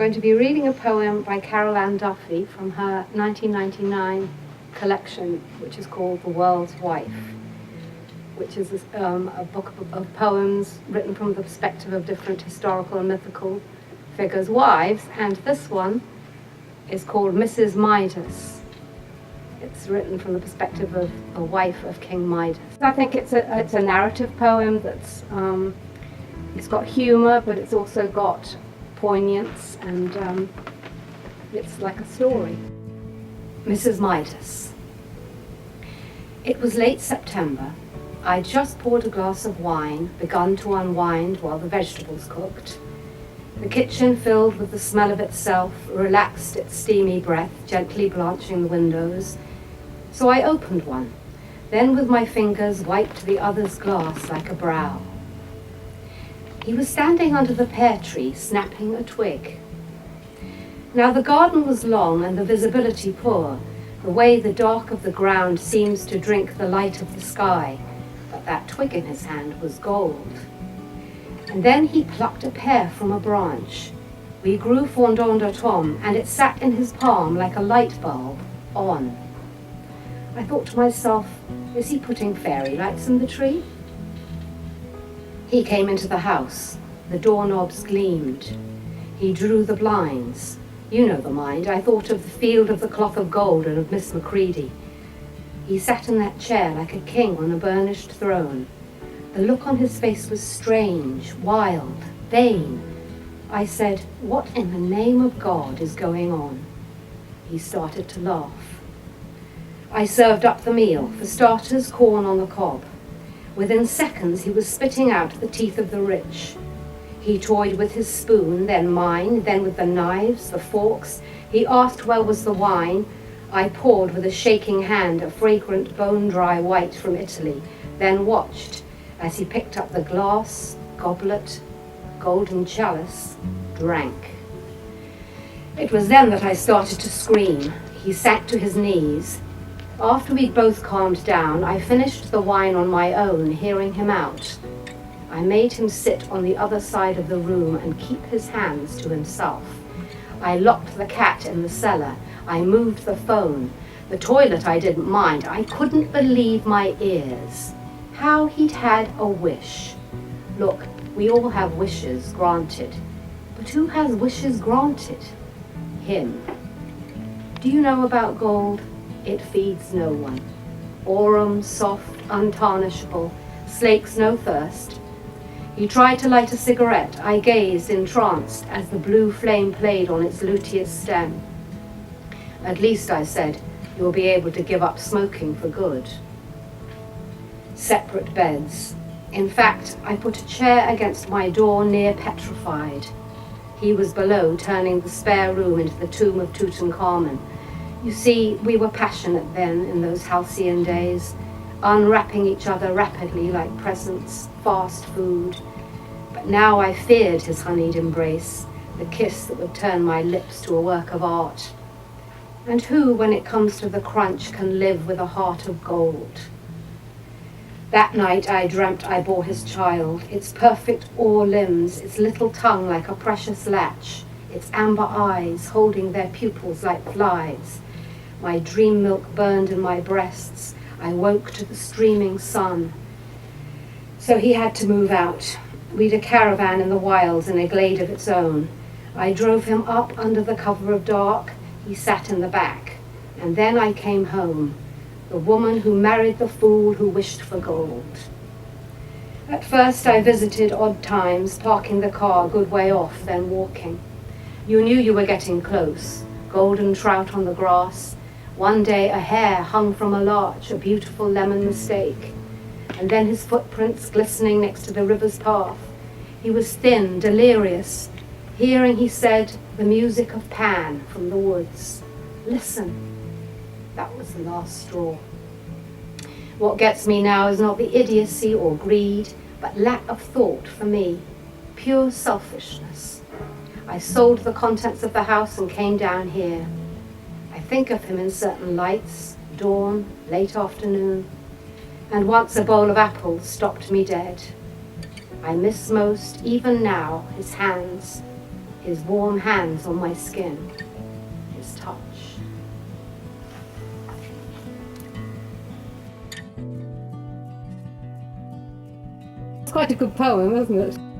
going to be reading a poem by Carol Anne Duffy from her 1999 collection, which is called The World's Wife, which is a book of poems written from the perspective of different historical and mythical figures' wives, and this one is called Mrs. Midas. It's written from the perspective of a wife of King Midas. I think it's a narrative poem that's it's got humour, but it's also got poignance, and it's like a story. Mrs. Midas. It was late September. I'd just poured a glass of wine, begun to unwind while the vegetables cooked. The kitchen, filled with the smell of itself, relaxed its steamy breath, gently blanching the windows. So I opened one, then with my fingers wiped the other's glass like a brow. He was standing under the pear tree, snapping a twig. Now the garden was long and the visibility poor, the way the dark of the ground seems to drink the light of the sky, but that twig in his hand was gold. And then he plucked a pear from a branch. We grew fondant de Tom, and it sat in his palm like a light bulb, on. I thought to myself, is he putting fairy lights in the tree? He came into the house. The doorknobs gleamed. He drew the blinds. You know the mind. I thought of the field of the cloth of gold and of Miss Macready. He sat in that chair like a king on a burnished throne. The look on his face was strange, wild, vain. I said, what in the name of God is going on? He started to laugh. I served up the meal. For starters, corn on the cob. Within seconds, he was spitting out the teeth of the rich. He toyed with his spoon, then mine, then with the knives, the forks. He asked where was the wine. I poured with a shaking hand a fragrant bone-dry white from Italy, then watched as he picked up the glass, goblet, golden chalice, drank. It was then that I started to scream. He sank to his knees. After we'd both calmed down, I finished the wine on my own, hearing him out. I made him sit on the other side of the room and keep his hands to himself. I locked the cat in the cellar. I moved the phone. The toilet I didn't mind. I couldn't believe my ears. How he'd had a wish. Look, we all have wishes granted. But who has wishes granted? Him. Do you know about gold? It feeds no one. Aurum, soft, untarnishable, slakes no thirst. He tried to light a cigarette. I gazed entranced as the blue flame played on its luteous stem. At least, I said, you'll be able to give up smoking for good. Separate beds. In fact, I put a chair against my door, near petrified. He was below, turning the spare room into the tomb of Tutankhamun. You see, we were passionate then in those halcyon days, unwrapping each other rapidly like presents, fast food. But now I feared his honeyed embrace, the kiss that would turn my lips to a work of art. And who, when it comes to the crunch, can live with a heart of gold? That night I dreamt I bore his child, its perfect ore limbs, its little tongue like a precious latch, its amber eyes holding their pupils like flies. My dream milk burned in my breasts. I woke to the streaming sun. So he had to move out. We'd a caravan in the wilds in a glade of its own. I drove him up under the cover of dark. He sat in the back. And then I came home, the woman who married the fool who wished for gold. At first I visited odd times, parking the car a good way off, then walking. You knew you were getting close. Golden trout on the grass. One day a hare hung from a larch, a beautiful lemon mistake. And then his footprints glistening next to the river's path. He was thin, delirious. Hearing, he said, the music of Pan from the woods. Listen. That was the last straw. What gets me now is not the idiocy or greed, but lack of thought for me. Pure selfishness. I sold the contents of the house and came down here. I think of him in certain lights, dawn, late afternoon, and once a bowl of apples stopped me dead. I miss most, even now, his hands, his warm hands on my skin, his touch. It's quite a good poem, isn't it?